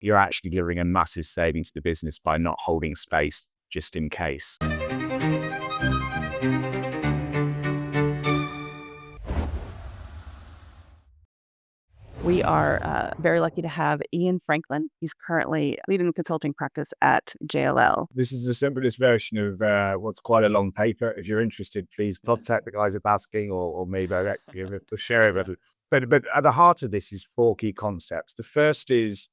you're actually delivering a massive saving to the business by not holding space just in case. We are very lucky to have Iain Franklin. He's currently leading the consulting practice at JLL. This is the simplest version of what's quite a long paper. If you're interested, please contact the guys at Basking or me directly. We'll share it. But at the heart of this is four key concepts. The first is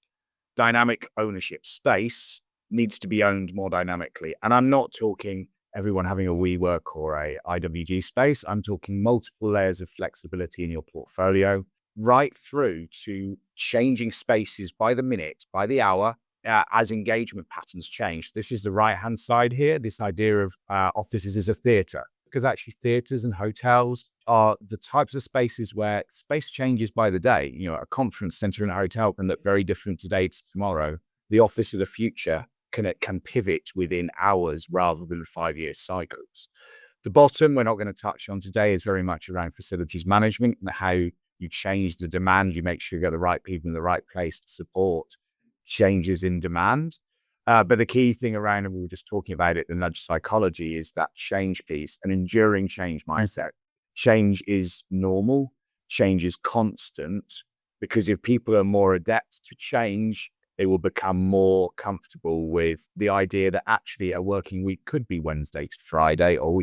dynamic ownership. Space needs to be owned more dynamically. And I'm not talking everyone having a WeWork or a IWG space. I'm talking multiple layers of flexibility in your portfolio, right through to changing spaces by the minute, by the hour, as engagement patterns change. This is the right-hand side here, this idea of offices as a theatre, because actually theatres and hotels are the types of spaces where space changes by the day. You know, a conference centre in a hotel can look very different today to tomorrow. The office of the future can pivot within hours rather than 5-year cycles. The bottom we're not going to touch on today is very much around facilities management and how you change the demand, you make sure you get the right people in the right place to support changes in demand. But the key thing around, and we were just talking about it, the nudge psychology, is that change piece, an enduring change mindset. Change is normal, change is constant, because if people are more adept to change, they will become more comfortable with the idea that actually a working week could be Wednesday to Friday, or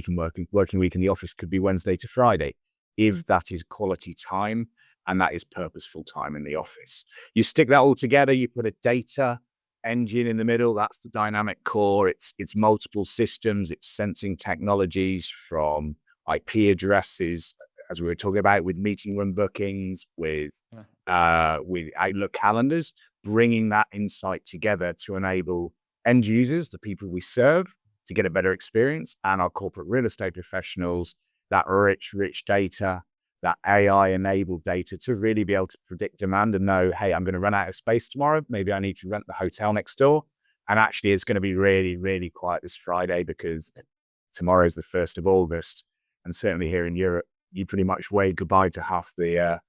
working week in the office could be Wednesday to Friday, if that is quality time and that is purposeful time in the office. You stick that all together, you put a data engine in the middle, that's the dynamic core. It's multiple systems, it's sensing technologies from IP addresses, as we were talking about, with meeting room bookings, with Outlook calendars, bringing that insight together to enable end users, the people we serve, to get a better experience, and our corporate real estate professionals, that rich data, that AI-enabled data to really be able to predict demand and know, hey, I'm going to run out of space tomorrow. Maybe I need to rent the hotel next door. And actually, it's going to be really, really quiet this Friday because tomorrow is the 1st of August. And certainly here in Europe, you pretty much wave goodbye to half the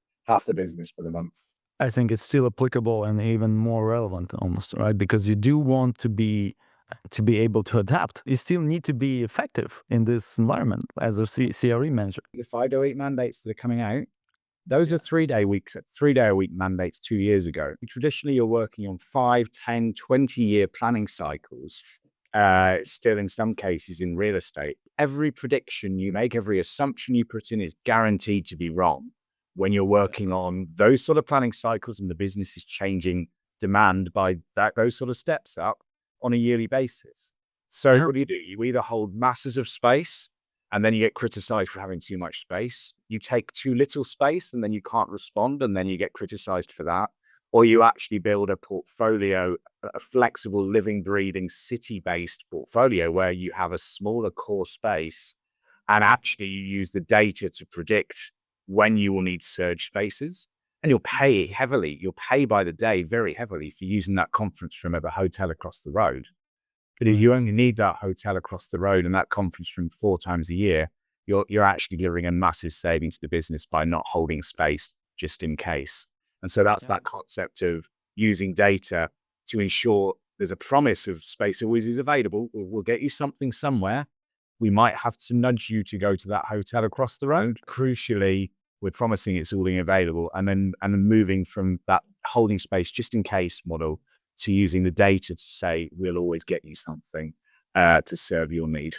business for the month. I think it's still applicable and even more relevant almost, right? Because you do want to be able to adapt. You still need to be effective in this environment as a CRE manager. The 5-day-a-week mandates that are coming out, those are 3-day-a-week mandates 2 years ago. Traditionally, you're working on 5, 10, 20-year planning cycles, still in some cases in real estate. Every prediction you make, every assumption you put in is guaranteed to be wrong when you're working on those sort of planning cycles and the business is changing demand by those sort of steps up on a yearly basis. So what do? You either hold masses of space and then you get criticized for having too much space. You take too little space and then you can't respond and then you get criticized for that. Or you actually build a portfolio, a flexible, living, breathing, city-based portfolio where you have a smaller core space and actually you use the data to predict when you will need surge spaces. And you'll pay heavily. You'll pay by the day very heavily for using that conference room of a hotel across the road. But if you only need that hotel across the road and that conference room 4 times a year, you're actually delivering a massive saving to the business by not holding space just in case. And so that's that concept of using data to ensure there's a promise of space always is available. We'll get you something somewhere. We might have to nudge you to go to that hotel across the road. Crucially, we're promising it's all available, and then moving from that holding space just in case model to using the data to say, we'll always get you something to serve your need.